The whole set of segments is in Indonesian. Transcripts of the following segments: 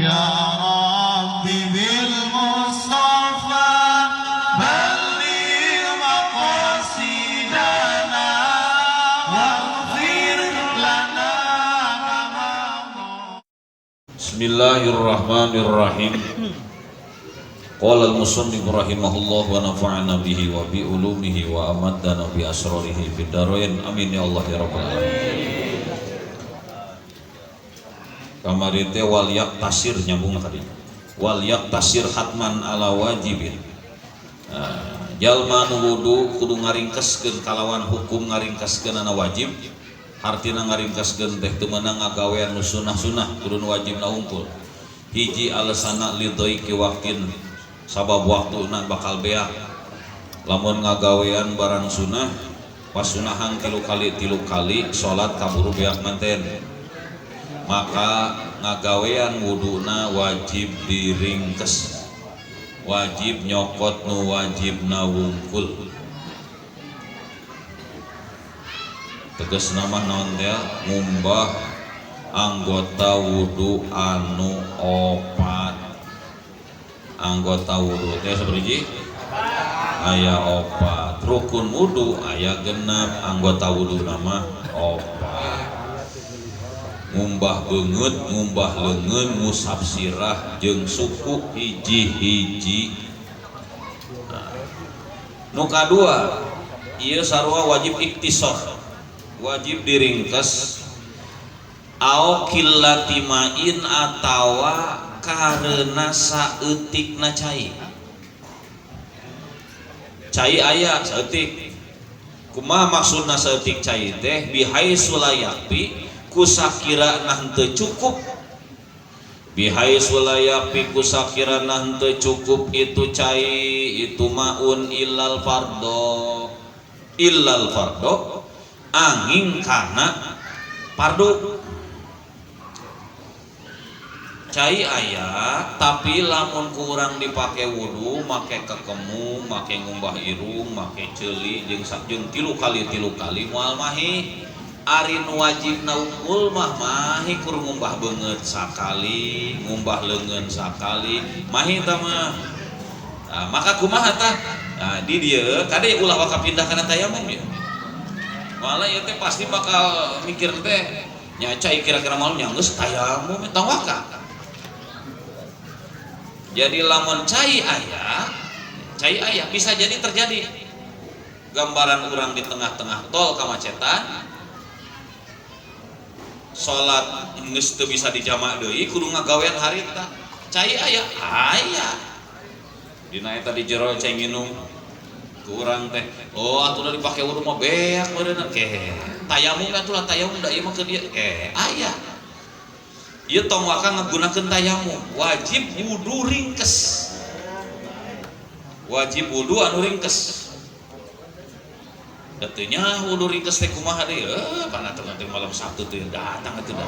يا ربي بالمصطفى بلغ مقاصدنا واغفر لنا كما Bismillahirrahmanirrahim. Qala al-musannif rahimahullah wa nafa'ana bihi wa bi ulumihi wa amadana bi asrarihi fid darain amin ya Allah ya rabbal alamin. Kamari teh wal yaktasir nyambung tadi. Wal yaktasir hatman ala wajibin. Jalma nu wudu kudu ngaringkeskeun kalawan hukum ngaringkeskeun ana wajib. Artina ngaringkeskeun teh teu meunang ngagawean nu sunah-sunah kudu wajibna hungkul. Hiji alasana lidoi ki waktin sabab waktuna bakal beak. Lamun ngagawean barang sunah pas sunahan tilu kali salat kaburu beak manten. Maka ngagawean wuduna wajib diringkes. Wajib nyokot nu wajibna wungkul. Tegas nama naon teh ngumbah anggota wudu anu opat. Anggota wudu teh saberiji aya opat. Rukun wudu aya genep, anggota wudu nama opat. Ngumbah beungeut, ngumbah leungeun, ngusap sirah jeung suku hiji-hiji. Nu kadua ieu sarua wajib iktisar. Wajib diringkes au qillati ma'in atawa karena saeutikna cai. Cai aya saeutik. Kumaha maksudna saeutik cai teh bihaitsu la yakfi kusakira nah teu cukup. Bihaitsu la yakfi kusakira nah teu cukup itu cai itu maun illal fardho. Illal fardho angin karena pardu. Cai aya tapi lamun kurang dipake wudu make kekemu, make ngumbah irung, make ceuli jeung 3 kali moal mahi. Ari nu wajibna unggul mah mahi kur ngumbah beungeut sakali, ngumbah leungeun sakali, mahi tah mah. Nah, maka kumaha tah? Nah, di dieu kade ulah bakal pindah kana tayamum ya. Malah ya teh pasti bakal mikir teh nya cai kira-kira mau geus tayamum tong waka. Jadi lamun cai aya bisa jadi terjadi gambaran urang di tengah-tengah tol kamacetan. Salat geus teu bisa dijamak deui kudu ngagawean harita. Cai aya. Dina eta di jero cai nginum kurang teh atuh dipake wudu mah beak meureunna tayamum atuh tayamum da ieu mah ke dieu aya ieu tong waka ngagunakeun tayamum wajib wudu ringkes. Wajib wudu anu ringkes teu nya wudu ringkes teh kumaha deui panateu nanti malam Sabtu teh datang atuh da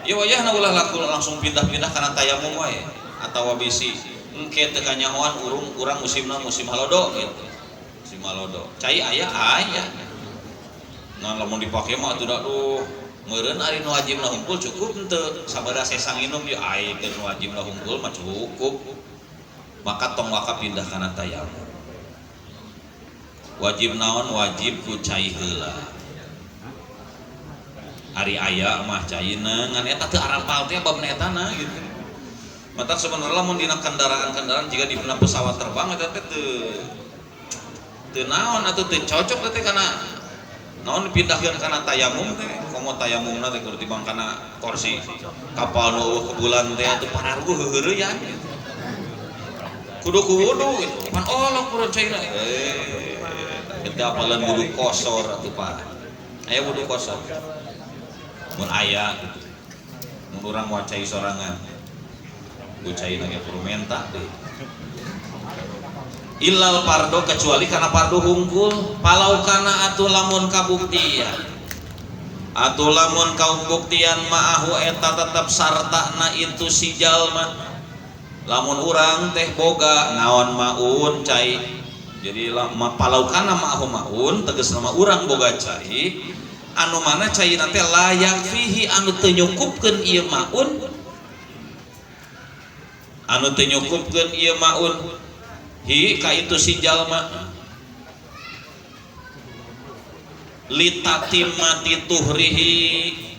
ieu wajahna ulah langsung pindah-pindah kana tayamum wae atawa bisi engke teu kanyahoan urang musimna musim halodo gitu. Musim halodo. Cai aya. Nah lamun dipake mah atuh duh meureun ari nu wajibna hungkul cukup henteu sabada sesang inum ieu aya nu wajibna hungkul mah cukup. Maka tong waka pindah kana tayamum. Wajib naon? Wajib ku cai heula. Ari aya mah caina ngan eta teu arapal teh babna etana gitu. Mata sebenarnya lamun dina kendaraan jika dina pesawat terbang eta teh teu naon atuh teu cocok teh kana naon dipindahkeun kana tayamum teh komo tayamumna teh kudu tibang kana kursi kapal nu ke bulan teh atuh parargu heureuyan kudu gitu pan olok urang caina eta apalan wudu kosor atuh Pak aya wudu kosor mun aya gitu mun urang wacai sorangan bucai lagi purmenta deh. Illal pardo kecuali karena pardo hungkul palau kana atuh lamun kabuktian atuh lamun kabuktian ma'ahu eta tetap sartana itu si jalma lamun urang teh boga naon maun cai jadi palau kana ma'ahu maun tegas nama urang boga cai anu mana cairna teh layak fihi anu teu nyukupkeun ieu maun, anu teu nyukupkeun ieu maun hi ka itu si jalma litatimati tuhrihi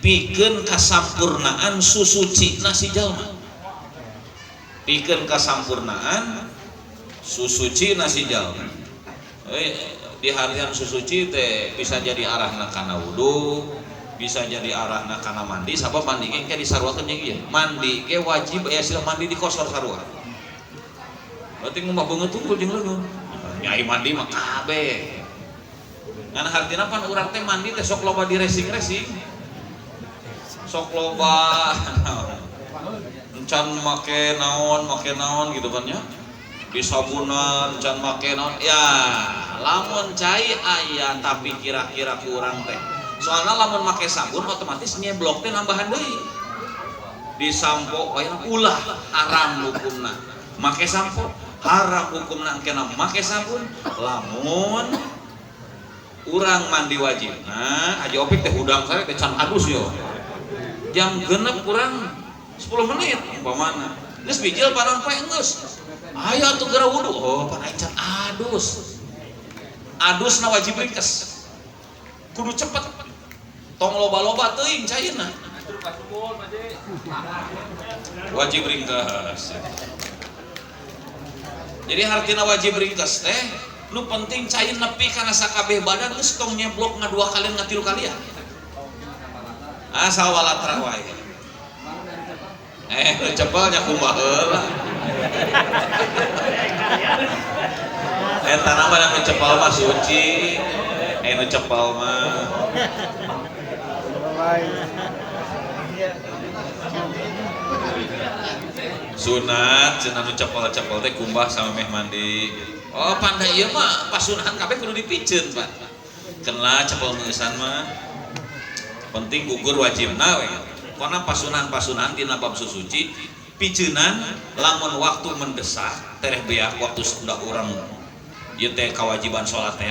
pikeun kasampurnaan susucina si jalma, pikeun kasampurnaan susucina si jalma. Di harian susuci teh bisa jadi arahna kana wudu, bisa jadi arahna kana mandi. Sabab mandi ge disarwakeun jeung ieu. Mandi ge wajib aya sila mandi di kosor sarua. Berarti mah beungeut tunggul jeung leungeun. Nyai mandi mah kabeh. Ngan hartina pan urang teh mandi teh sok loba di resing-resing. Sok loba encan make naon gitu kan ya. Di sabunan can make naon ya lamun cai aya tapi kira-kira kurang teh soalnya lamun make sabun otomatis nyeblok teh nambahan deui di sampo aya ulah haram hukumna make sampo haram hukumna kena make sabun lamun urang mandi wajib nah aja opik teh udang saya teh can adus yo jam genep kurang 10 menit umpamana geus bijil panon poe geus ayo atuh gara wudu oh pan aing can adus na wajib ringkes kudu cepet tong loba-loba teuing cairna wajib ringkes jadi hartina wajib ringkes teh nu penting cair nepi kana sakabeh badan geus tong nyeblok ngadua kali ngatilu kalian asal walatra wae cepelnya kumaha heula eta nama yang cepel mah suci nu cepel mah sunat cenah nu cepel teh kumbah sama meh mandi oh pandai ieu mah pasunahan kabeh kudu dipiceun Pak kenlah cepel meusan mah penting gugur wajibna we karena pasunahan dina bab susuci piceunan lamun waktu mendesak tereh beak waktu sudah urang ieu teh kewajiban salat teh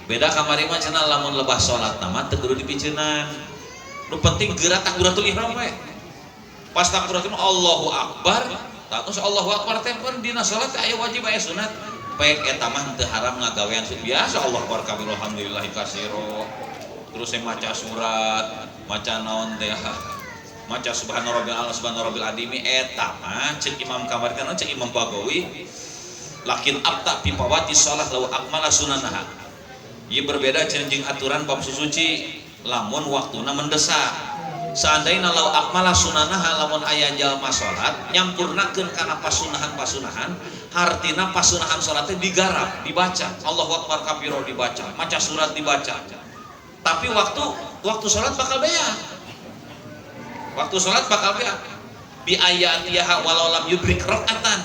beda kamari mah cenah lamun lebah salat nama teu kudu dipiceunan nu penting geura takbiratul ihram we pas takbiratul Allahu akbar terus Allahu akbar teh pun dina salat aya wajib aya sunat pek eta mah teu haram ngagawean biasa Allahu akbar kabir alhamdulillahi katsira terus maca surat maca naon teh maca subhana rabbil adimi eta mah cek Imam kamari kana cek Imam Bagawi lakin abta pipawati shalah law akmala sunanaha ieu berbeda jeung aturan bab susuci lamun waktuna mendesak seandainya law akmala sunanaha lamun aya jalma salat nyampurnakeun kana pasunahan hartina pasunahan salat teh digarap dibaca Allahu akbar kabiro dibaca maca surat dibaca tapi waktu salat bakal bea waktu sholat bakal beak bi ayatiha walau lam yudrik rakaatan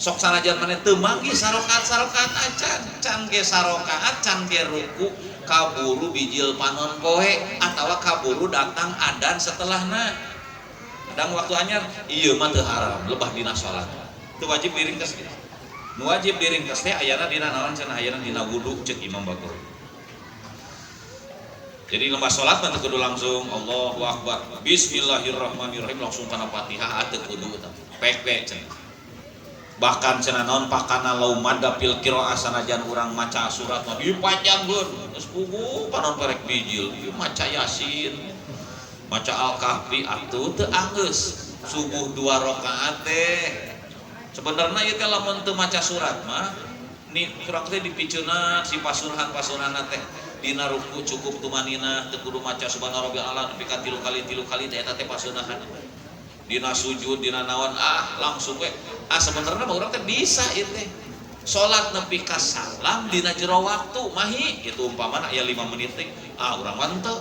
sok sanajan maneh teu manggi sarokaat can ge sarokaat can ge ruku kaburu bijil panon poe atawa kaburu datang adzan setelahna kadang waktu anyar ieu mah teu haram lebah dina sholat teu wajib diringkes nu wajib diringkes teh ayana dina naon cenah ayana dina wudu ceuk Imam Bagawi. Jadi lembah sholat nanti kudu langsung Allahu Akbar Bismillahirrahmanirrahim langsung kana Fatihah ateu kudu pek-pek cenah. Bahkan cenah naon pakana law madda fil qiraah sanajan urang maca surat mah dipajangkeun geus puguh panon perek bijil ieu maca Yasin maca Al-Kahfi atuh teu anggeus subuh 2 rakaat teh sebenarnya ieu teh lamun teu maca surat mah ni kurang teh dipiceuna si pasunahan teh dina ruku cukup tumanina teu kudu maca subhana rabbil a'la nepi ka 3 kali teh eta teh pasunahan dina sujud dina naon langsung we sebenarnya mah urang teh bisa ieu teh salat nepi ka salam dina jero waktu mahi itu umpamana aya 5 menit teh urang mah teu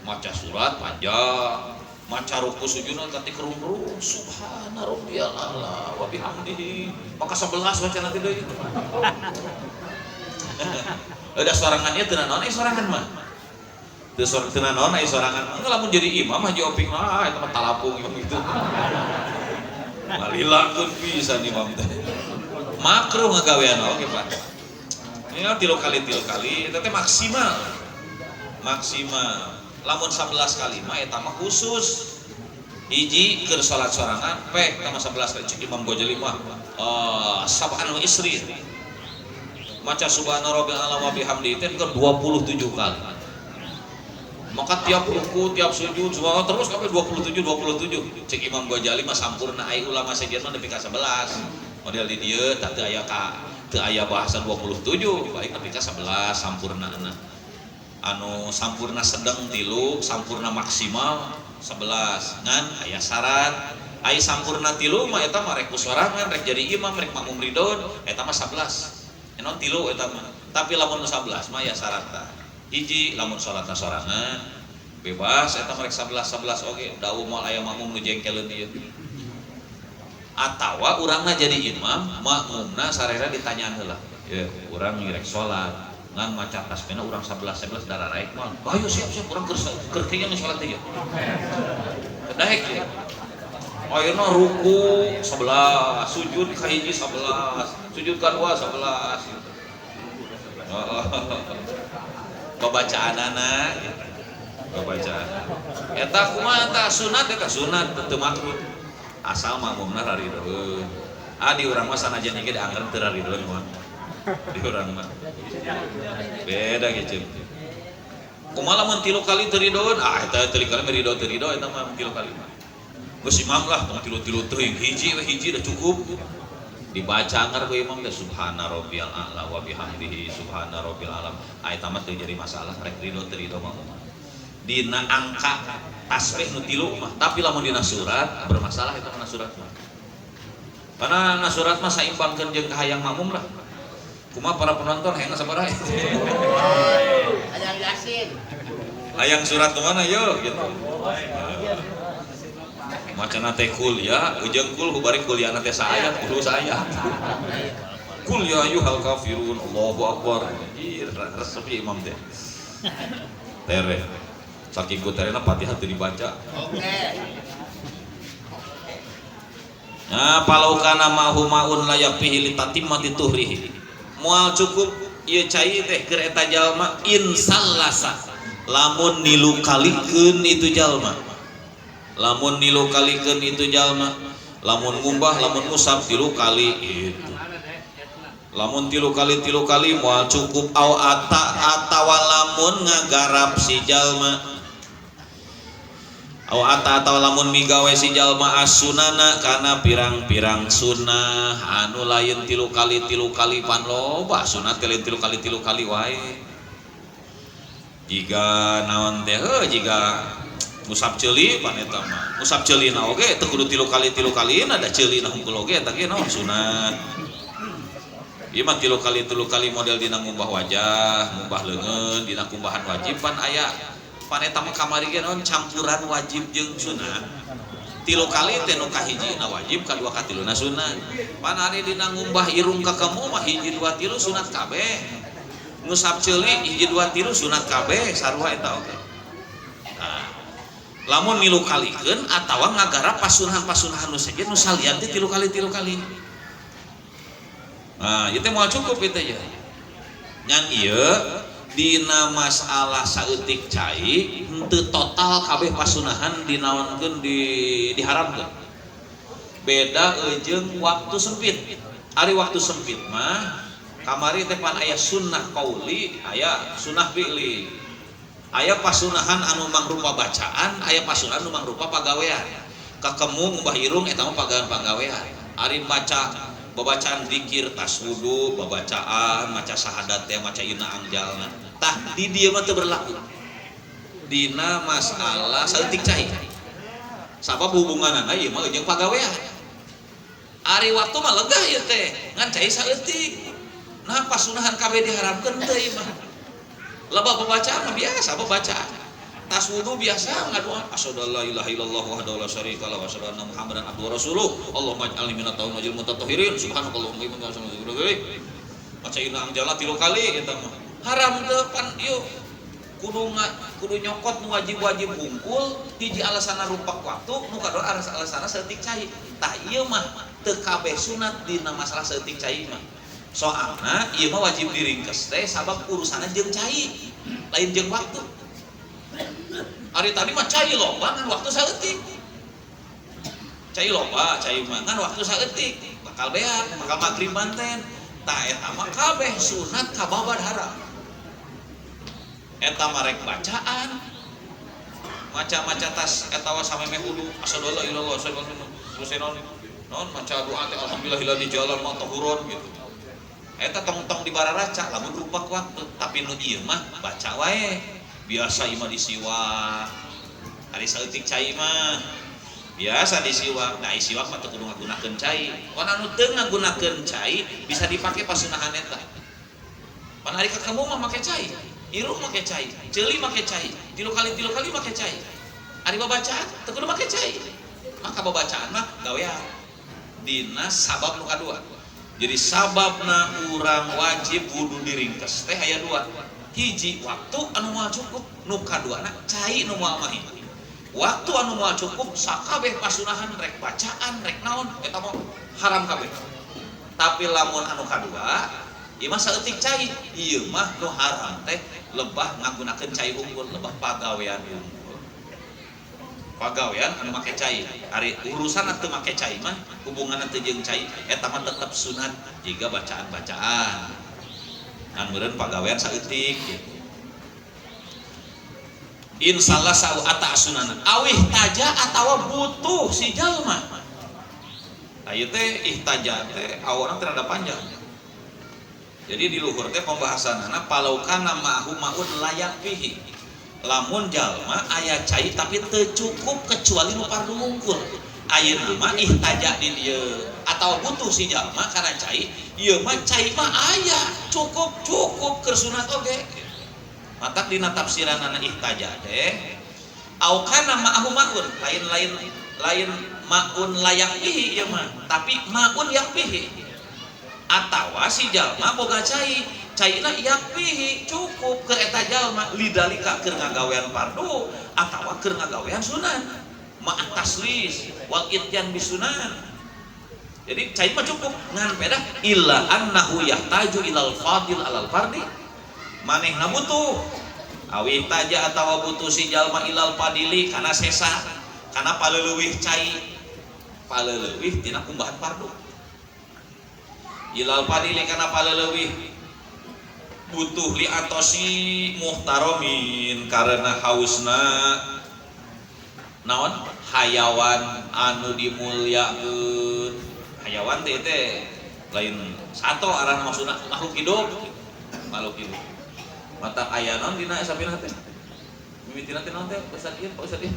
maca surat panjang maca ruku sujudna kanti kerung-kerung subhana rabbiyal a'la wa bihamdihi maka 11 baca nanti deui udah sorangannya teu naon sorangan mah teu naon sorangan enggak lamun jadi imam haji opik mah eta mah talapung gitu malilakeun pisan imam teh makruh ngagawean oge Pak ini 3 kali eta teh maksimal lamun 11 kali mah eta mah khusus hiji keur salat sorangan pek tama 11 kali cek Imam Ghazali mah sab'an wa isri maca subhana rabbil a'la wa bihamdihi teh ke 27 kali maka tiap ruku tiap sujud subhanallah terus sampai 27 cek Imam Ghazali mah sampurna ai ulama sejen mah nepi ka 11 model di dieu teu aya bahasa 27 baik nepi ka 11 sampurnaana anu sampurna sedang 3 sampurna maksimal 11 ngan aya syarat ai sampurna 3 mah eta mah rek sorangan rek jadi imam rek makmum ridon eta mah 11 enon 3 eta mah tapi lamun 11 mah ya syaratna hiji lamun salatna sorangan bebas eta mah rek 11 oge dawu moal aya makmum nu jengkeleun ieu atawa urangna jadi imam makmumna sarera ditanyaan heula ya urang rek salat ngan maca tasbihna urang 11 darah raik mah ayo siap urang keur kenging salat teh ya daek ya ayeuna ruku 11 sujud ka hiji 11 sujud kadua 11 babacaanana babacaan eta kumaha tah sunat eta sunat teu makruh asal makmumna rarideun di urang mah sanajan ge diangger teu rarideun mah di urang mah beda gitu kumaha lamun 3 kali teu ridoeun eta 3 kali mah teu ridho eta mah 3 kali mah geus imam lah tong 3 teuing hiji dah cukup dibaca anggar ku imam teh subhana rabbiyal a'la wa bihamdihi subhana rabbil alam eta mah teu jadi masalah rek ridho teu ridho mah dina angka tasbih nu 3 mah tapi lamun dina surat bermasalah eta mah surat mah karena surat mah saimbangkeun jeung kahayang makmum lah kumaha para penonton hayang sabaraha Hayang Yasin hayang surat mana yo gitu macana teh kuliah ujung kul bari kuliahna teh saayat kudu saayat kul ya ayyuhal kafirun Allahu akbar resep imam teh tere saking ku terena Fatihah teu dibaca nah palau kana mahumaun layak fihi litatimati tuhrihi moal cukup ieu cai teh keur eta jalma insallasa lamun nilu kalikeun itu jalma lamun nilu kalikeun itu jalma lamun ngumbah lamun musab 3 kali itu lamun 3 kali moal cukup au atawa lamun ngagarap si jalma atawa lamun migawe si jalma asunana kana pirang-pirang sunnah anu lain 3 kali pan loba sunat teh 3 kali wae jika naon teh jika musab ceuli pan eta mah musab ceulina oge teu kudu 3 kali ada ceulina hungkul oge eta ge naon sunat ieu mah 3 kali model dina ngumbah wajah ngumbah leungeun dina kumbahan wajib pan aya paneta mah kamari ge naon campuran wajib jeung sunat 3 kali teh nu kahijina wajib kadua katiluna sunat pan ari dina ngumbah irung ka kemu mah hiji 2 3 sunat kabeh ngusap ceuli hiji 2 3 sunat kabeh sarua eta oge nah lamun milu kalikeun atawa ngagarap pasunahan nu sejen nu salian teh 3 kali nah ieu teh moal cukup ieu teh ngan ieu dina masalah saeutik cai henteu total kabeh pasunahan dinaonkeun diharamkeun beda jeung waktu sempit ari waktu sempit mah kamari teh pan aya sunnah qauli aya sunnah fi'li aya pasunahan anu mangrupa bacaan aya pasunahan anu mangrupa pagawean kakemu ngumbah irung eta mah pagawean ari baca babacaan zikir tas wudu babacaan maca syahadat teh maca inna angjalna tah di dieu mah teu berlaku dina masalah saeutik cai sabab hubunganana ieu mah jeung pagawean ari waktu mah lega ieu teh ngan cai saeutik nah pasunahan kabeh diharamkeun teh ieu mah loba babacaan mah biasa babacaan tas wudu biasa ngadoa asyhadu alla ilaha illallah wahdahu la syarika lahu wa asyhadu anna muhammadan abduhu wa rasuluh allahumma ij'alni minat tawabin mutatahhirin subhanakallahumma wa bihamdika maca inna anjala 3 kali eta mah haram teu pan ieu kudu nyokot nu wajib-wajib hungkul hiji alasana rupak waktu nu kadua alasana saeutik cai tah ieu mah teu kabeh sunat dina masalah saeutik cai mah soalna ieu mah wajib diringkes teh sabab urusanna jeung cai lain jeung waktu Hari tadi mah cai loba ngan waktu saeutik. Cai loba, cai mangan waktu saeutik. Bakal beak, bakal magrib banten. Tah eta mah kabeh sunat kababadhara. Eta mah rek bacaan. Maca-maca tas eta wa samemeh wudu. Asyhadu alla ilaha illallah terus non maca doa teh alhamdulillah di jalan mah tahurun gitu. Eta tong-tong di bararaca lamun rupak waktu, tapi nu ieu mah baca wae. Biasa imah disiwak. Ari saeutik cai mah biasa disiwak. Nah, siwak mah teu kudu ngagunakeun cai. Wan anu teu ngagunakeun cai bisa dipake pasunahan eta. Pan ari ka kamu mah make cai, irung make cai, ceuli make cai, tilu kali make cai. Ari babacaan teu kudu make cai. Maka babacaan mah gawean dina sabab nu kadua. Jadi sababna urang wajib wudu diringkes teh aya dua. Hiji waktu anu moal cukup, nu kaduana cai nu moal mahing. Waktu anu moal cukup sakabeh pasunahan rek bacaan rek naon eta mah haram kabeh. Tapi lamun anu kadua ieu mah saeutik cai, ieu mah nu haram teh lebah ngagunakeun cai unggul, lebah pagawean unggul. Pagawean anu make cai, ari urusan teu make cai mah hubunganna teu jeung cai eta mah tetep sunat jiga bacaan-bacaan. Kan meureun pagawean saeutik gitu. Insallah sau ata sunana awih taja atawa butuh si jalma. Ayeuna teh ihtaja teh aweuna teh rada panjang. Jadi di luhur teh pembahasanana palaukana ma'hu ma'un layak fihi. Lamun jalma aya cai tapi teu cukup kecuali nu pardu wungkul. Ayeuna mah ihtaja di dieu atawa butuh si jalma kana cai, ieu mah cai mah aya cukup keur sunat oge. Matak dina tafsiranana ihtaja teh au kana ma'hu ma'un lain ma'un layak bihi ieu mah tapi ma'un yakbihi atawa si jalma boga cai caina yakbihi cukup keur eta jalma lidalika keur ngagawean fardu atawa keur ngagawean sunat ma'at taslis wal ityan bisunan. Jadi cai mah cukup ngan beda illa annahu yahtaju ilal fadil alal fardi. Manehna butuh awih taja atawa butuh si jalma ilal padili kana sesa kana paleleuwih cai paleleuwih tina kumbahan fardu ilal padili kana paleleuwih butuh li atosi muhtaromin karena hausna naon hayawan anu dimulyakeun. Hayawan teh lain sato arah maksudna makhluk hidup mata ayanon dina sapina teh mimitina teh naon teh Ustaz ieu Pak Ustaz ieu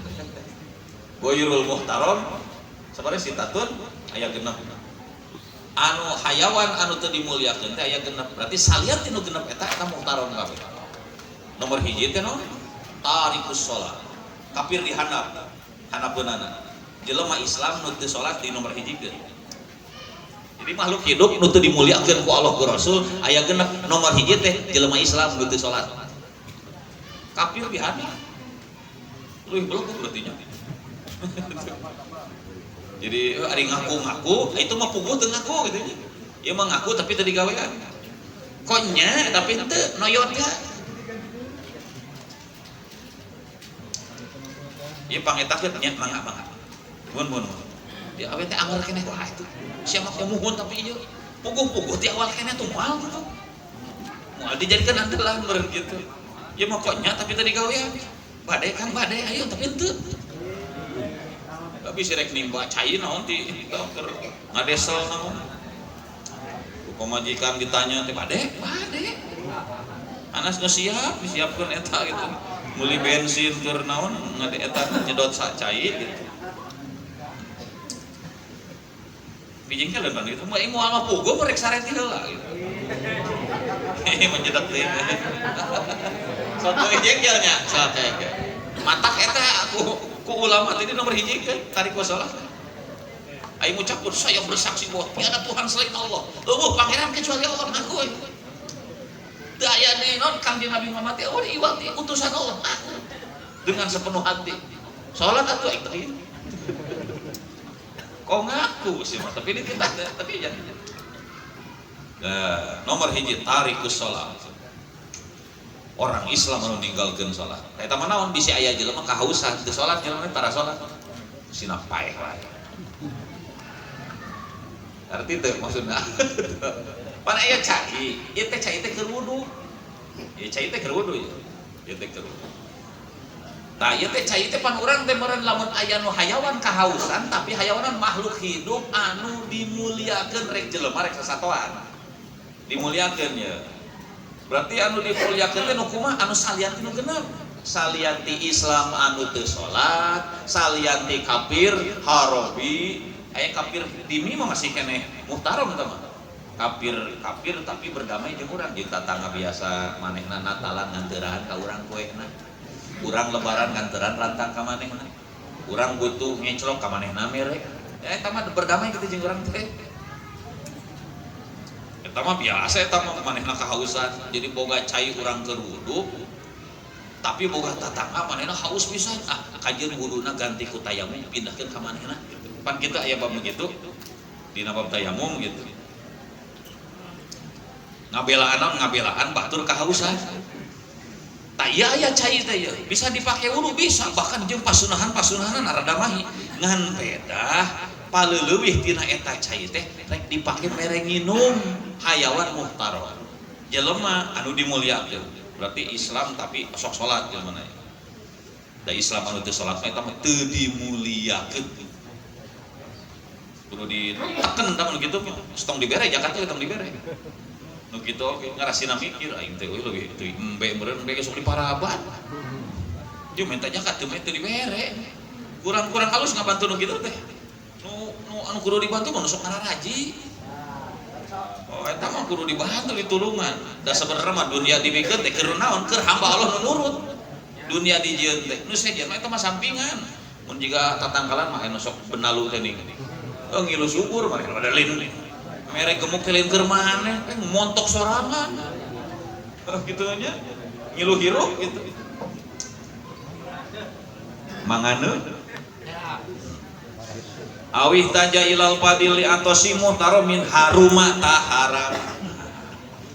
goyrul muhtaram sabaraha sitatun aya genep anu hayawan anu teu dimulyakeun teh aya genep berarti salian tinu genep eta muhtaram kabeh. Nomor hiji teh naon tarikus shalah kafir dihanap-hanapeunana jelema Islam nu teu salat di nomor hijikeun. Jadi makhluk hidup nu teu dimuliakeun ku Allah ku Rasul aya genep nomor hiji teh jelema Islam nu teu salat. Kafir dihanap. Leuwih belok berarti nya. Jadi ari ngaku-ngaku itu mah puguh teu ngaku gitu nya. Ieu mah ngaku tapi teu digawean. Konya tapi teu noyot ya. Ieu pangetakeun nya mangga. Mun. Dia awe teh anger keneh wah itu. Siapa yang muhun tapi iya puguh-puguh di awal keneh tuh moal gitu. Moal dijadikan andalan meureun gitu. Ya mah koknya tapi tadi gawean. Bade ayo tapi henteu. Tapi si rek nimba cai naon ti keur ngadesel naon. Pemajikan ditanya teh bade. Anas geus siap, disiapkeun eta gitu. Meuli bensin keur naon ngade eta nyedot sak cai gitu. Bijing kan dan itu mau ama pugo merek sareti heula gitu. Menjedak teh. Soto jengkelnya, soto. Matak eta ku ulama tadi nomor hiji ke tarik wasalah. Ai ngucapkeun saya bersaksi bahwa tiada Tuhan selain Allah. Eueuh pangeran kecuali Allah ngaku. Teu aya naon Kanjeng Nabi Muhammad teh iwati utusan Allah aku dengan sepenuh hati. Salat atuh ieu. Kok ngaku sih mas, tapi ini kita tapi jangan. Nomor hiji tarikus sholat. orang Islam anu ninggalkeun salat eta mah naon bisi aya jelema kahausan teu salat jelema tara salat sina paeh wae arti teu maksudna pan aya cai ieu teh cai teh keur wudu ieu cai teh keur wudu ieu teh keur wudu tah ieu teh cai teh pan urang teh meureun lamun aya nu hayawan kahausan tapi hayawanan makhluk hidup anu dimuliakeun rek jelema rek sasatoan dimuliakeun ya berarti anu dimuliakeun teh nu kumaha anu salianti nu genep salianti Islam anu teu salat salianti kafir harobi aya kafir dimi mah masih keneh muhtaram eta mah kafir tapi berdamai jeung urang jeung tatangga biasa manehna Natalan nganteurahan ka urang kuehna urang lebaran nganteurahan rantang ka manehna urang butuh ngeclok ka manehna mere eta mah berdamai kitu jeung urang teh eta mah biasa eta mah manehna kahausan jadi boga cai urang keur wudu tapi boga tatangga manehna haus pisan kajeun wuduna ganti ku tayamum pindahkeun ka manehna pan kita aya bab begitu dina bab tayamum gitu ngabelaan batur kahausan tak iya aya cai teh bisa dipake wudu bisa bahkan jeung pasunahan rada mahi ngan beda paleueuwih tina eta cai teh rek dipake mere nginum hayawan muhtaram jelema anu dimuliakeun berarti Islam tapi sok salat jelema da Islam anu teu salat eta mah teu dimuliakeun kudu diteken da mun kitu stong dibere Jakarta tong dibere nu kitu ngarasina mikir aing teh leuwih teu embe meureun embe sok diparaban jeung minta zakat teu dibere kurang-kurang halus ngabantu nu kitu teh nu anu kudu dibantu mah sok ngararaji oh eta mah kudu dibantu ditulungan da sabenerna mah dunia dibikeun teh keur naon keur hamba Allah nu nurut dunia dijieun teh nu sejen mah eta mah sampingan mun jiga tatangkalan mah anu sok benalu teh ning ngilu subur mah ada lin mere gemuk teh lin keur maneh montok sorangan kitu nya ngilu hirup gitu manganeun awih taja ilal padili atosimu taromin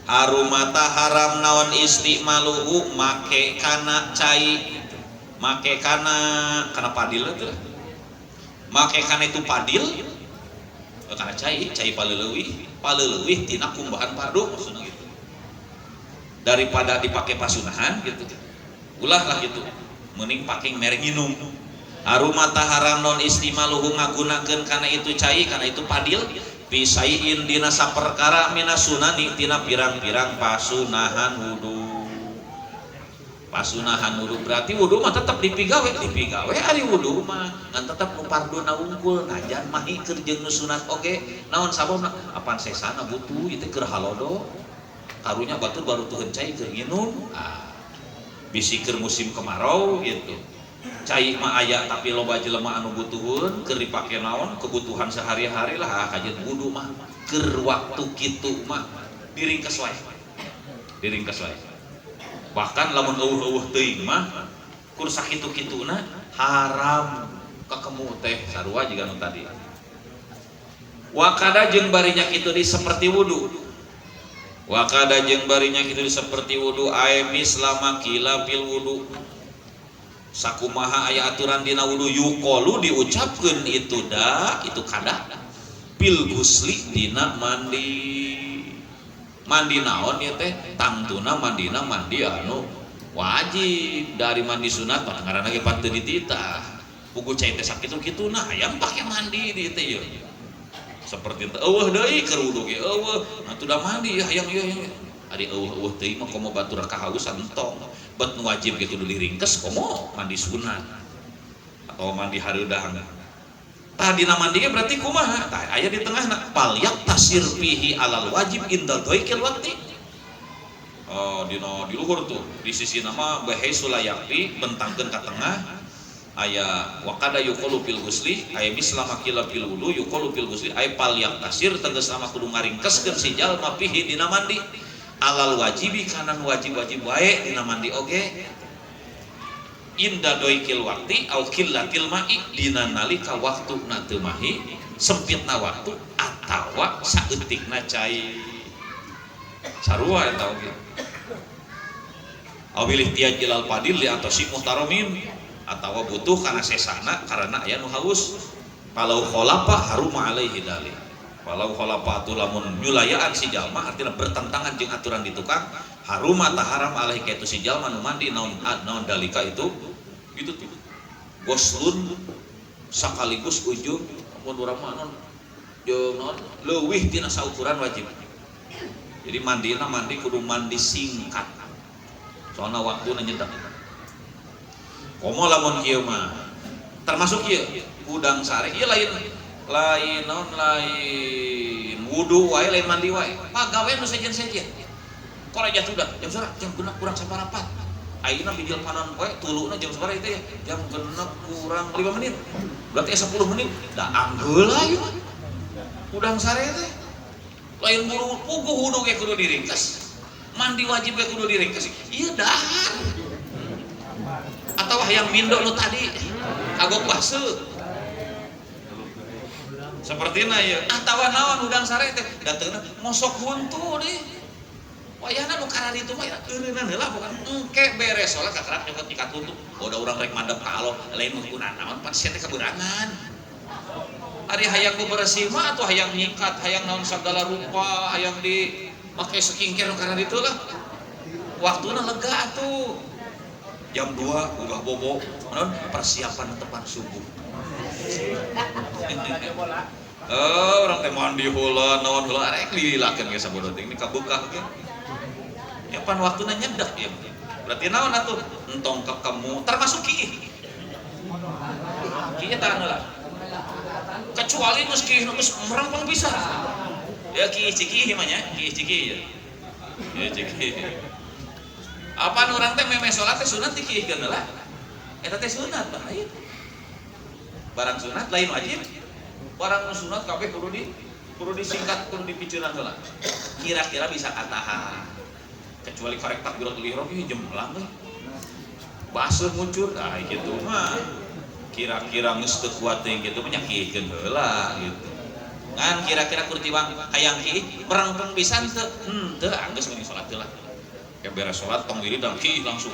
harumata haram naon istimaluhu make kana cai make kana padil teh make kana itu padil kana cai paleueuwih tina kumbahan pardu maksudna gitu daripada dipake pasunahan gitu ulah lah gitu mending pake mere nginum harumata haram non istimaluhu ngagunakeun kana itu cai kana itu padil pisaiin dina saperkara minasunani tina pirang-pirang pasunahan wudu berarti wudu mah tetap dipigawe ari wudu mah ngan tetap nu parduna unggul najan mahi keur jeung nu sunat oge naon sababna apan sesana butuh ieu keur halodo karunya batur baru tuheun cai keur nginum bisi keur musim kemarau gitu cai mah aya tapi loba jelema anu butuheun keur dipake naon kebutuhan sehari-hari lah kajeun wudu mah keur waktu kitu mah diringkes wae bahkan lamun eueuh teuing mah kur sakitu-kituna haram kakemu teh sarua jiga nu tadi wakada jeung barinya kitu di seperti wudu seperti wudu aimis lama kila pil wudu sakumaha aya aturan dina wudu yuqalu diucapkeun itu kada pil gusli dina mandi naon ieu teh tangtuna mandina mandi anu wajib dari mandi sunat mah ngaranna ge panteu dititah pugu cai teh sakitu-kituna hayang pake mandi di teh ieu seperti teh eueuh deui keur wudu ge eueuh atuh da mandi hayang ieu ari eueuh teuing mah komo batur kahausan entong bet nu wajib ge kudu diringkes komo mandi sunat atau mandi hareudang tah dina mandi berarti kumaha tah aya di tengahna palyak tasir fihi alal wajib indal doikil wakti dina di luhur tuh di sisi nama bahai sulayakti bentangkeun ka tengah aya wakada yuqalu fil gusli aya mislama kila fil wudu yuqalu fil gusli aya palyak tasir tegas nama kudu ngaringkeskeun si jalma fihi dina mandi alal wajibi kana wajib-wajib wae dina mandi oge inda doikil waktu au killatil ma'i dina nalika waktuna teu mahi sempitna waktu atawa saeutikna cai sarua eta oge awil ihtiyaj ilal fadil li atasi muhtaramin atawa butuh kana sesana karena aya nu haus kalau kholafa haruma alaihi dalil walau kholafa atuh lamun nyulayaan si jalma artinya bertentangan jeung aturan di tukang haruma tah haram alaihi kaitu si jalma nu mandi naon dalika itu gitu tuh goslun sakaligus ujung mun urang mah non jeung naon leuwih tina saukuran wajib. Jadi mandina mandi kudu mandi singkat soalnya waktuna nyedak komo lamun kieu mah termasuk kieu udang sare ieu lain wudu wae lain mandi wae pagawe nu sejen-sejen koreja sudah jam berapa jam genep kurang saparapat ayeuna bijil panon poe tuluna jam sabaraha itu ya jam genep kurang 5 menit berarti 10 menit da anggeul ayeuna udang sare teh lain buru puguh wudu ge kudu diringkes mandi wajib ge kudu diringkes ieu dahar atau hayang mindo nu tadi kagok base sepertina ya atawa naon udang sare teh dateuna mosok huntu deui wayahna nu kana ditu mah eureunan heula bukan engke beres salat kakarap nyokot nyikat huntu udah urang rek mandep ka Allah lain menggunakan naon pan sia teh kaberangan ari hayang bebersih mah atuh hayang nyikat hayang naon sagala rupa hayang di make skincare nu kana ditu lah waktuna lega atuh jam 2 udah bobo naon persiapan tepan subuh orang teh mandi heula naon heula arek lilakeun ge sabodo teh ini kabuka ge ya pan waktuna nyedak ya berarti naon atuh entong kekemu termasuk kieu tah heula kecuali meski geus merampang bisa ya kieu ciki mah nya kieu ciki ya ciki apa nu urang teh meme salat teh sunat dikiekeun heula eta teh sunat bahaya barang sunat lain wajib barang nu sunat kabeh kudu disingkat kudu dipiceuran heula kira-kira bisa kataha kecuali korek takbiratul ihram ieu jemlang we baseuh muncul kitu mah kira-kira geus teu kuat teh kitu nyakikeun heula gitu ngan kira-kira kudu tiwang hayang kieu merangkeng pisan teu henteu anggeus mending salat heula ya beres salat tong wiridan kieu langsung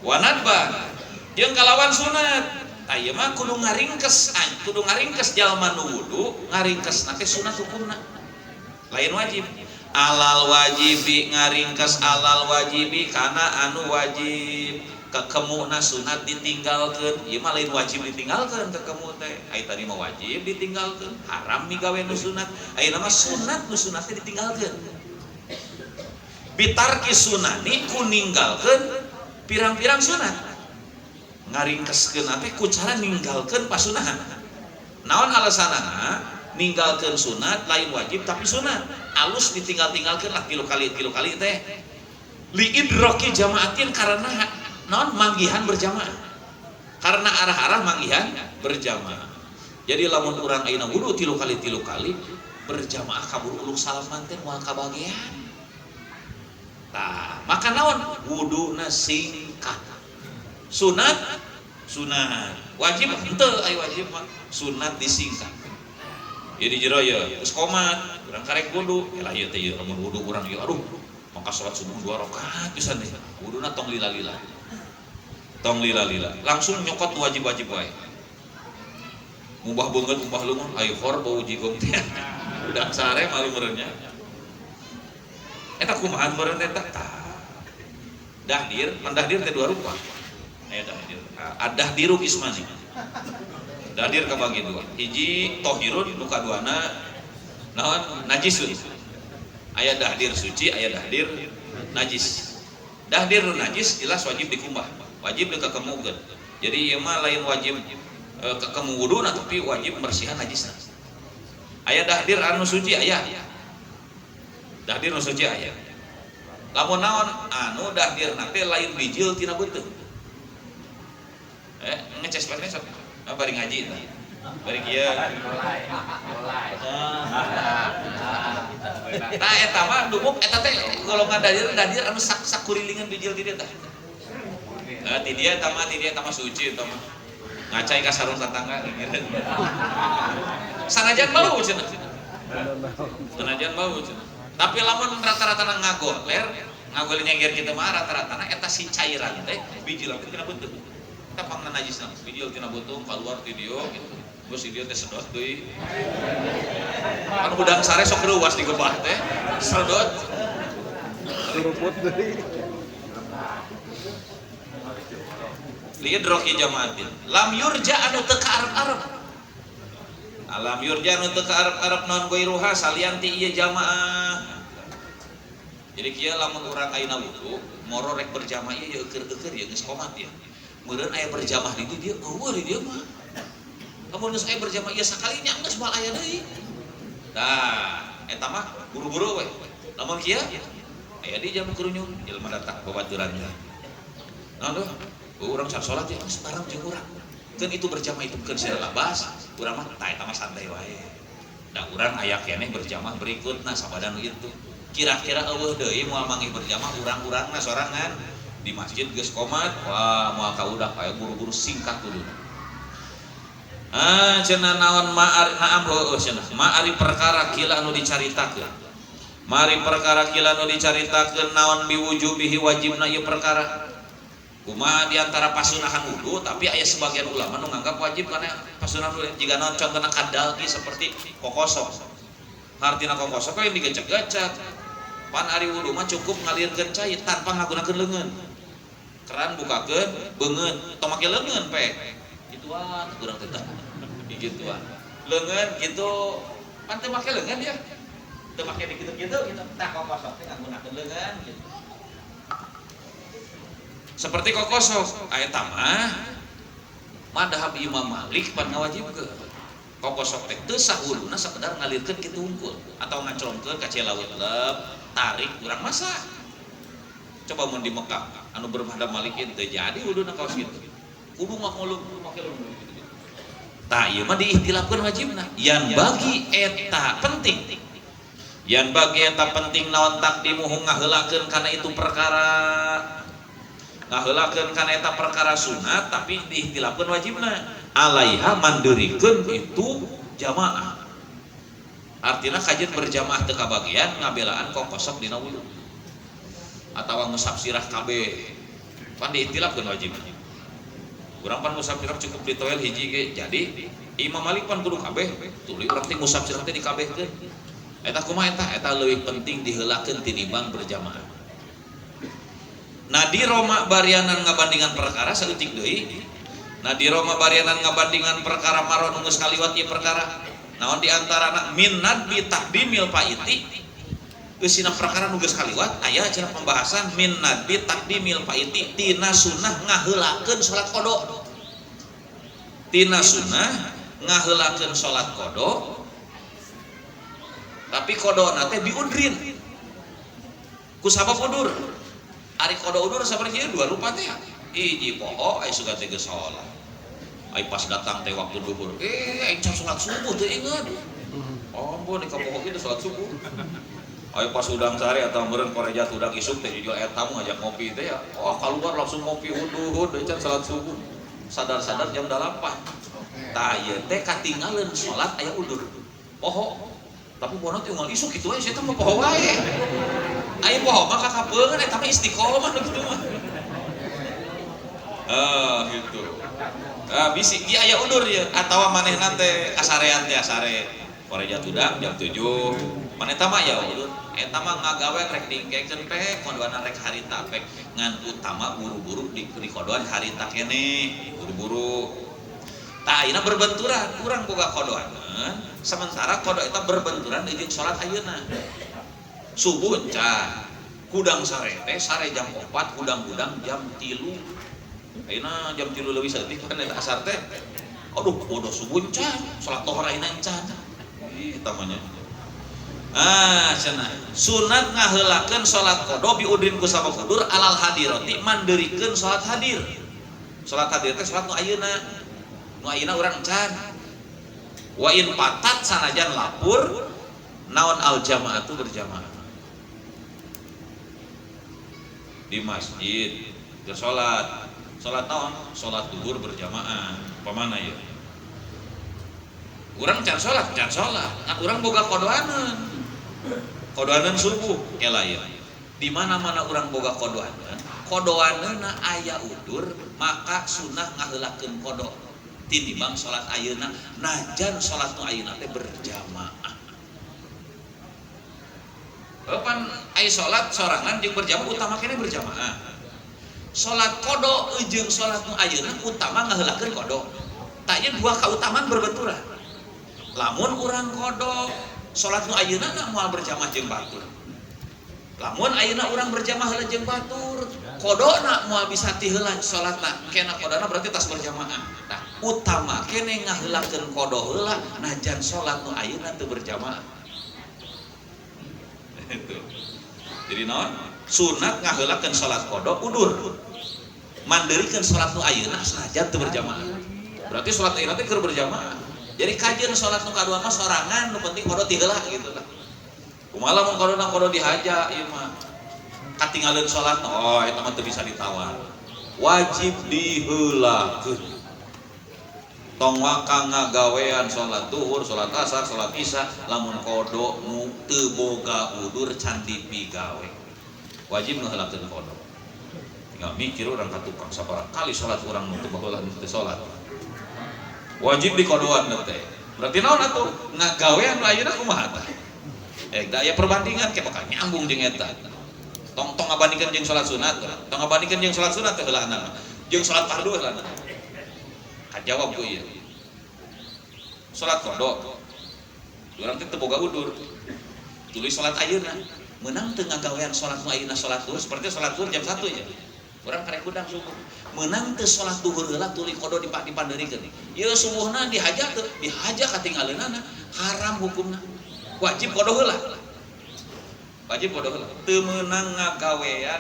wanadba jeung kalawan sunat aya mah kudu ngaringkes jalma nu wudu ngaringkesna teh sunat hukumna lain wajib alal wajibi ngaringkes alal wajibi kana anu wajib kekemuna sunat ditinggalkeun ieu mah lain wajib ditinggalkeun kekemu teh ai tadi mah wajib ditinggalkeun haram migawe nu sunat ayeuna mah sunat nu sunat teh ditinggalkeun bitarki sunani ku ninggalkeun pirang-pirang sunat ngaringkeskeun teh ku cara ninggalkeun pasunahan naon alasanana ninggalkeun sunat lain wajib tapi sunat alus ditinggal-tinggalkeun lah tilu kali teh li idraki jamaatin karena naon manggihan berjamaah karena arah-arah manggihan berjamaah jadi lamun urang ayeuna wudu tilu kali berjamaah kabur uluk salam manten moal kabagean tah maka naon wuduna singkat sunat wajib henteu aya wajib mah sunat disingkat jadi jero ya geus qomat urang karek wudu lah ieu teh lamun wudu urang ieu aduh maka salat subuh 2 rakaat pisan teh wuduna tong lila-lila langsung nyokot wajib-wajib wae ngubah beungeut ngubah leungeun aya hor bau jigong teh udang sare malu meureunnya eta kumaha meureun teh tah dahdir mandahdir teh 2 rupa aya dahdir ad-dahdiru ismani dahdir kabagi 2 hiji tahirun nu kaduana naon najisun aya dahdir suci aya dahdir najis dahdir najis jelas wajib dikumbah wajib dikekemukeun jadi ieu mah lain wajib kekemu wuduna tapi wajib bersihan najisna aya dahdir anu suci aya dahdir nu suci aya lamun naon anu dahdir teh lain bijil tina beuteung ngeces bae sok bari ngaji tah bari kieu tah eta mah dumuk eta teh golongan dahdir anu sakurilingan bijil di dieu tah ti dia tama suci tama ngacai ka sarung tetangga sanajan bau cenah tapi lamun rata-rata ngagoler ngagolin nyengir kita mah rata-rata eta si cairan teh biji lampir tina beuteung eta pangna najisna biji tina beuteung keluar video gitu terus video teh sedot deui kan udang sare sok reuwas digebah teh sedot Seruput deui. lihat roki jamaatin lam yurja anu teu ka arep-arep alam yurja anu teu ka arep-arep naon goiruha salianti ieu jamaah jadi kieu lamun urang ayeuna wudu moro rek berjamaah ieu eukeur-eukeur ya geus komat ya meureun aya berjamaah di dieu eueuh di dieu mah lamun geus aya berjamaah ieu sakalinya geus moal aya deui tah eta mah buru-buru we lamun kieu aya di jam kurunyung jelema datang babaturan nah tuh urang can salat ya sekarang jeung urang keun itu berjamaah itu bukan sira labas urang mah tah eta mah santai wae da urang aya keneh berjamaah berikutna sabada nu itu kira-kira eueuh deui moal manggih berjamaah urang-urangna sorangan di masjid geus komat wah moal kaudak aya buru-buru singkat dulu cenah naon ma'ari naam heueuh cenah ma'ari perkara kila anu dicaritakeun mari perkara kila anu dicaritakeun naon biwujubihi wajibna ieu perkara kumaha diantara pasunahan wudu tapi aya sebagian ulama nu nganggap wajib karena pasunahan wudu jika naon contohna kadal ki seperti kokosok artina kokosok yang digecek-gecek pan ari wudu mah cukup ngalirkeun cai tanpa ngagunakeun leungeun keran bukakeun beungeun tong make leungeun pe gituan kurang teh gituan leungeun gitu pan teu make leungeun ya teu make dikitu-kitu gitu tah kokosok teh ngagunakeun leungeun gitu seperti kokosok aya tamah madhab Imam Malik pan ngawajibkeun kokosok teh teu sah wuduna sakedar ngalirkeun kitu hungkul atau ngacrongkeun ka celaweut leup tarik urang masa coba mun di Mekah anu bermadhab Malik teu jadi wuduna kaos kitu kudu ngulung make leungeun gitu tah ieu mah diihtilafkeun wajibna yan bagi eta penting yan bagi eta penting naon takdimuhu ngaheulakeun kana itu perkara ngaheulakeun kana eta perkara sunat tapi diihtilafkeun wajibna alaiha mandeurikeun itu jamaah artinya kajian berjamaah teu kabagian ngabelaan kokosok dina wudu atawa ngusap sirah kabeh pan diihtilafkeun wajibna urang pan ngusap sirah cukup di toel hiji ge jadi Imam Malik pan kudu kabeh tuluy urang teh ngusap sirah teh dikabehkeun eta kumaha eta leuwih penting diheulakeun tinimbang berjamaah. Nah di Roma barianan ngabandingan perkara saeutik deui. Nah di Roma barianan ngabandingan perkara maron nu geus kaliwat ieu perkara. Naon di antarana min nadbi taqdimil faiti. Eusina perkara nu geus kaliwat aya cenah pembahasan min nadbi taqdimil faiti tina sunah ngaheulakeun salat qada. Tina sunah ngaheulakeun salat qada. Tapi qadana teh biudrin. Ku sabab udur. Ari kodo udur saperti ieu dua rupa teh. Hiji poho aya suga teh geus salat. Ai pas datang teh waktu duhur, aing can salat subuh teu inget. Ampun di ka poho kitu salat subuh. Ai pas udang sare atawa meureun korejat udang isuk teh jual eta mah ngajak ngopi teh ya. Oh keluar langsung ngopi wudu deui can salat subuh. Sadar-sadar jam 8. Tah ieu teh katinggalan salat aya udur. Poho. Tapi bono teh unggal isuk kitu we saya teh mah poho wae. Aya poho mah kakapeungeun eta mah istiqomah kitu mah. Gitu. Bisi ieu aya udur ieu atawa manehna teh asarean teh asare koreja tudang jam 7. Maneh teh mah ya udur. Eta mah ngagawe rek dingkekeun pek kodoana rek harita pek ngan utama buru-buru di kodoan harita keneh buru-buru. Tah ayeuna berbenturan urang boga kodoaneun sementara kodo eta berbenturan jeung salat ayeuna. Subuh can kudang sare teh sare jam 4 kudang-kudang jam 3. Ayeuna jam 3 leuwih saeutik kan eta asar teh. Aduh bodoh subuh can salat zuhur ayeuna can. Ih tamanya. Cenah sunat ngaheulakeun salat qada biudrin ku sabab udur alal hadirati mandeurikeun salat hadir. Salat hadir teh salat nu ayeuna. Nu ayeuna urang can. Wa in patat sanajan lapur naon al jamaatu berjamaah. Di masjid bersolat. Salat naon? Salat zuhur berjamaah. Pamana ya? Urang can salat, can salat. Nah urang boga kodoaneun. Kodoaneun subuh kela ya. di mana-mana orang boga kodoaneuna aya udur maka sunah ngaheulakeun kodo tinimbang salat ayeuna najan salat nu ayeuna teh berjamaah. Pan aya salat sorangan jeung berjamaah utama kene berjamaah. Salat kodo jeung salat nu ayeuna utama ngaheulakeun kodo. Tah ieu dua kautamaan berbenturan. Lamun urang kodo salat nu ayeuna na moal berjamaah jeung batur. Lamun ayeuna urang berjamaah heula jeung batur, kodona moal bisa ti heula salatna. Kena kodona berarti tas berjamaah. Nah, utama kene ngaheulakeun kodo heula najan salat nu ayeuna teu berjamaah. Itu. Jadi naon? Sunat ngaheulakeun salat kodo udur. Mandeurikeun salat nu ayeuna sanajan teu berjamaah. Berarti salat ayeuna teh keur berjamaah. Jadi kajeun salat nu kadua mah sorangan, nu penting kodo ti heula gitu lah. Kumaha lamun kodo dihaja ieu mah katinggalin salat eta mah teu bisa ditawar. Wajib diheulakeun. Tong waka ngagawean salat zuhur, salat asar, salat isya lamun kodo nu teu boga udur can dipigawe. Wajib ngaheulakeun kodo. Tinggal mikir urang ka tukang sabaraha kali salat urang nu teu baheula teu salat. Wajib dikodoan teh. Berarti naon atuh? Ngagawean ayeuna kumaha tah? Daya perbandingan kayak bakal nyambung jeung eta. Tong ngabandingkeun jeung salat sunat, tong ngabandingkeun jeung salat sunat teh heulaana. Jeung salat fardu heulaana. Kajawab ku ieu. Salat kodo. Urang teh teu boga udur. Tulis salat ayeuna, meunang teu ngagawean salat nu ayeuna salat zuhur seperti salat zuhur jam 1 ya. Urang karek kudang subuh. Meunang teu salat zuhur heula tuluy kodo dipandeurikeun. Ieu subuhna dihaja teu? Dihaja katinggaleunaana, haram hukumna. Wajib kodo heula. Wajib kodo heula. Teu meunang ngagawean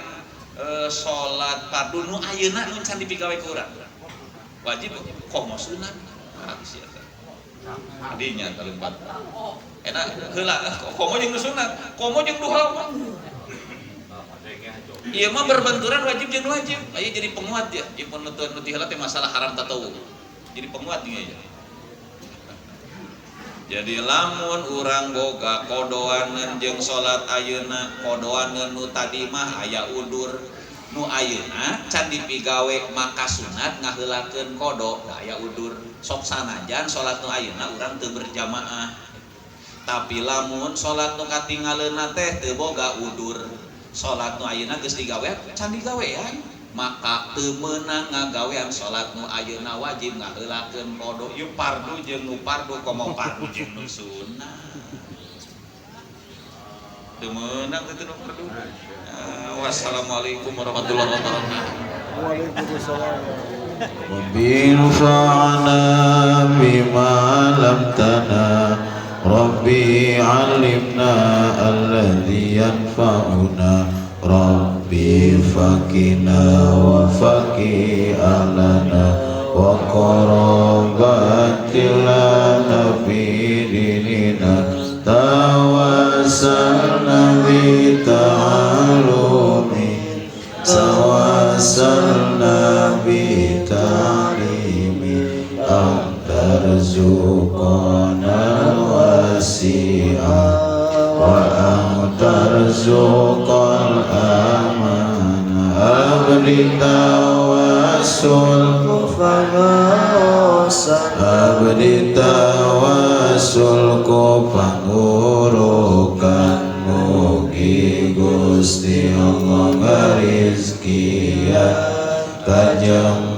salat fardu nu ayeuna nu can dipigawe ku urang. Wajib komo sunat. Geus eta. Adinya talempat. Eta heula komo jeung nu sunat, komo jeung duha. Ieu mah berbenturan wajib jeung wajib. Aya jadi penguat ya. Jeung nu teu heula teh masalah haram tatawu. Jadi penguat nih aja. Jadi lamun urang boga kodoaneun jeung salat ayeuna, kodoaneun nu tadi mah aya udur, nu ayeuna can dipigawe maka sunat ngaheulakeun kodo, da aya udur. Sok sanajan salat nu ayeuna urang teu berjamaah. Tapi lamun salat nu katinggaleuna teh teu boga udur, salat nu ayeuna geus digawe can digawean, maka teu meunang ngagawean salat nu ayeuna wajib ngaheulakeun kodo. Ieu fardu jeung nu fardu komo fardu jeung nu sunat. Teu meunang teh nu fardu. Wassalamualaikum warahmatullahi wabarakatuh. Waalaikumsalam. Rabbi fa'na bima lam tana Rabbi 'allimna alladhi yanfa'una Rabbi fakina wa faki alana wa qarabatilana fi dinina tawassalna bi ta'alumi tawassalna bi ta'limi antarzuqana wasi'a wa antarzuqal amana abdi tawassul abdi tawassul ku pangurukan mugi Gusti Allah ngarizkian kajeng